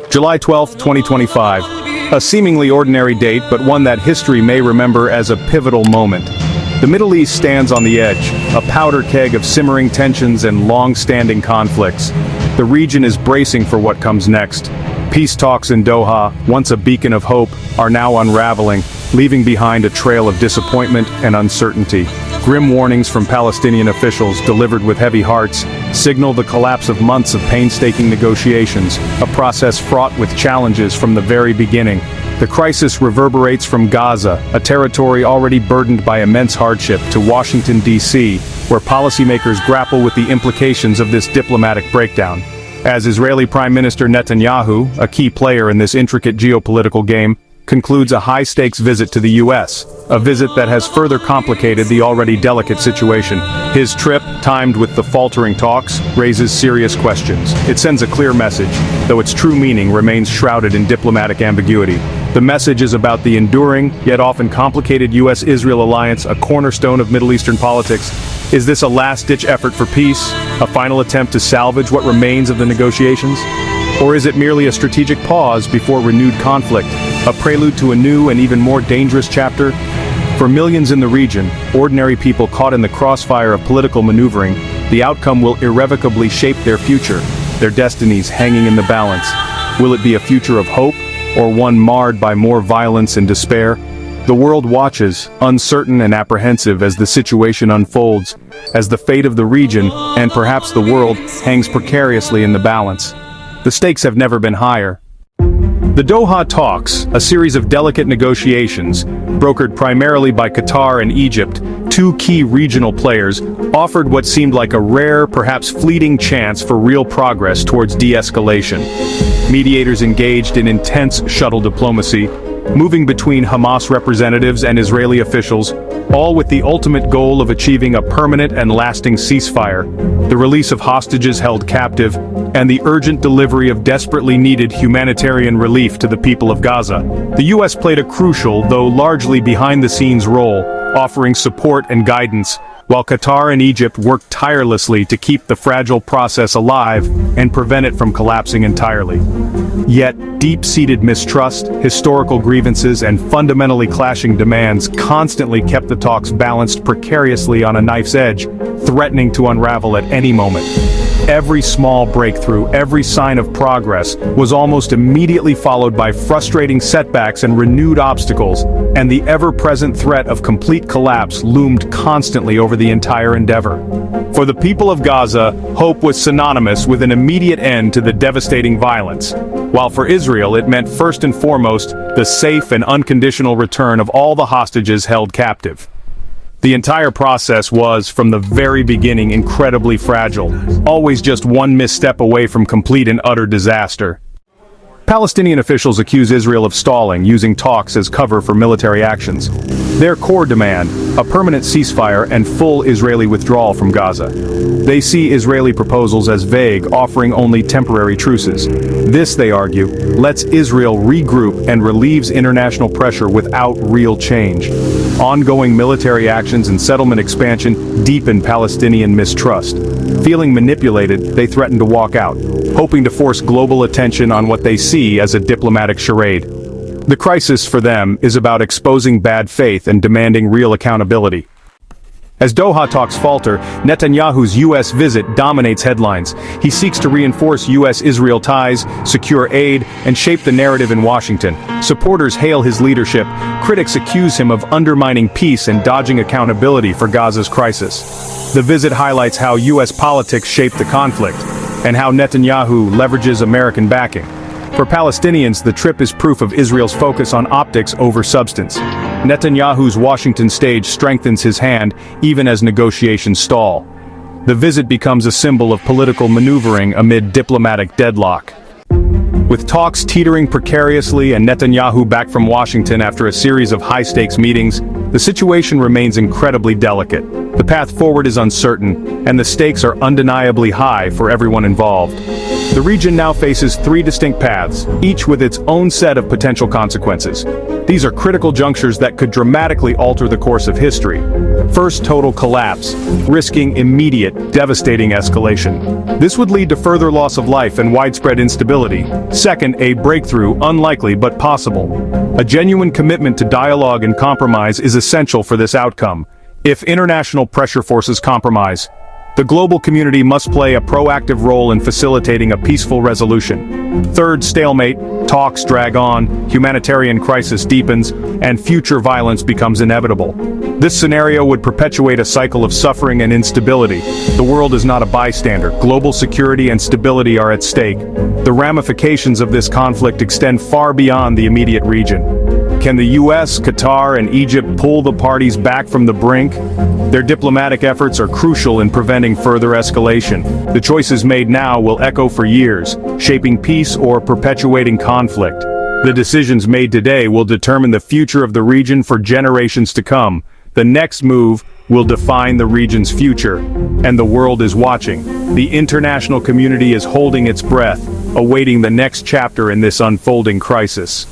July 12, 2025. A seemingly ordinary date, but one that history may remember as a pivotal moment. The Middle East stands on the edge, a powder keg of simmering tensions and long-standing conflicts. The region is bracing for what comes next. Peace talks in Doha, once a beacon of hope, are now unraveling, leaving behind a trail of disappointment and uncertainty. Grim warnings from Palestinian officials, delivered with heavy hearts, signal the collapse of months of painstaking negotiations, a process fraught with challenges from the very beginning. The crisis reverberates from Gaza, a territory already burdened by immense hardship, to Washington, D.C., where policymakers grapple with the implications of this diplomatic breakdown. As Israeli Prime Minister Netanyahu, a key player in this intricate geopolitical game, concludes a high-stakes visit to the U.S., a visit that has further complicated the already delicate situation. His trip, timed with the faltering talks, raises serious questions. It sends a clear message, though its true meaning remains shrouded in diplomatic ambiguity. The message is about the enduring, yet often complicated U.S.-Israel alliance, a cornerstone of Middle Eastern politics. Is this a last-ditch effort for peace, a final attempt to salvage what remains of the negotiations? Or is it merely a strategic pause before renewed conflict, a prelude to a new and even more dangerous chapter? For millions in the region, ordinary people caught in the crossfire of political maneuvering, the outcome will irrevocably shape their future, their destinies hanging in the balance. Will it be a future of hope, or one marred by more violence and despair? The world watches, uncertain and apprehensive as the situation unfolds, as the fate of the region, and perhaps the world, hangs precariously in the balance. The stakes have never been higher. The Doha talks, a series of delicate negotiations, brokered primarily by Qatar and Egypt, two key regional players, offered what seemed like a rare, perhaps fleeting chance for real progress towards de-escalation. Mediators engaged in intense shuttle diplomacy, moving between Hamas representatives and Israeli officials, all with the ultimate goal of achieving a permanent and lasting ceasefire, the release of hostages held captive, and the urgent delivery of desperately needed humanitarian relief to the people of Gaza. The U.S. played a crucial, though largely behind-the-scenes role, offering support and guidance, while Qatar and Egypt worked tirelessly to keep the fragile process alive and prevent it from collapsing entirely. Yet, deep-seated mistrust, historical grievances, and fundamentally clashing demands constantly kept the talks balanced precariously on a knife's edge, threatening to unravel at any moment. Every small breakthrough, every sign of progress, was almost immediately followed by frustrating setbacks and renewed obstacles, and the ever-present threat of complete collapse loomed constantly over the entire endeavor. For the people of Gaza, hope was synonymous with an immediate end to the devastating violence, while for Israel it meant first and foremost the safe and unconditional return of all the hostages held captive. The entire process was, from the very beginning, incredibly fragile, always just one misstep away from complete and utter disaster. Palestinian officials accuse Israel of stalling, using talks as cover for military actions. Their core demand, a permanent ceasefire and full Israeli withdrawal from Gaza. They see Israeli proposals as vague, offering only temporary truces. This, they argue, lets Israel regroup and relieves international pressure without real change. Ongoing military actions and settlement expansion deepen Palestinian mistrust. Feeling manipulated, they threaten to walk out, hoping to force global attention on what they see as a diplomatic charade. The crisis for them is about exposing bad faith and demanding real accountability. As Doha talks falter, Netanyahu's U.S. visit dominates headlines. He seeks to reinforce U.S.-Israel ties, secure aid, and shape the narrative in Washington. Supporters hail his leadership. Critics accuse him of undermining peace and dodging accountability for Gaza's crisis. The visit highlights how U.S. politics shape the conflict, and how Netanyahu leverages American backing. For Palestinians, the trip is proof of Israel's focus on optics over substance. Netanyahu's Washington stage strengthens his hand, even as negotiations stall. The visit becomes a symbol of political maneuvering amid diplomatic deadlock. With talks teetering precariously and Netanyahu back from Washington after a series of high-stakes meetings, the situation remains incredibly delicate. The path forward is uncertain, and the stakes are undeniably high for everyone involved. The region now faces three distinct paths, each with its own set of potential consequences. These are critical junctures that could dramatically alter the course of history. First, total collapse, risking immediate, devastating escalation. This would lead to further loss of life and widespread instability. Second, a breakthrough, unlikely but possible. A genuine commitment to dialogue and compromise is essential for this outcome. If international pressure forces compromise, the global community must play a proactive role in facilitating a peaceful resolution. Third, stalemate, talks drag on, humanitarian crisis deepens, and future violence becomes inevitable. This scenario would perpetuate a cycle of suffering and instability. The world is not a bystander. Global security and stability are at stake. The ramifications of this conflict extend far beyond the immediate region. Can the US, Qatar, and Egypt pull the parties back from the brink? Their diplomatic efforts are crucial in preventing further escalation. The choices made now will echo for years, shaping peace or perpetuating conflict. The decisions made today will determine the future of the region for generations to come. The next move will define the region's future, and the world is watching. The international community is holding its breath, awaiting the next chapter in this unfolding crisis.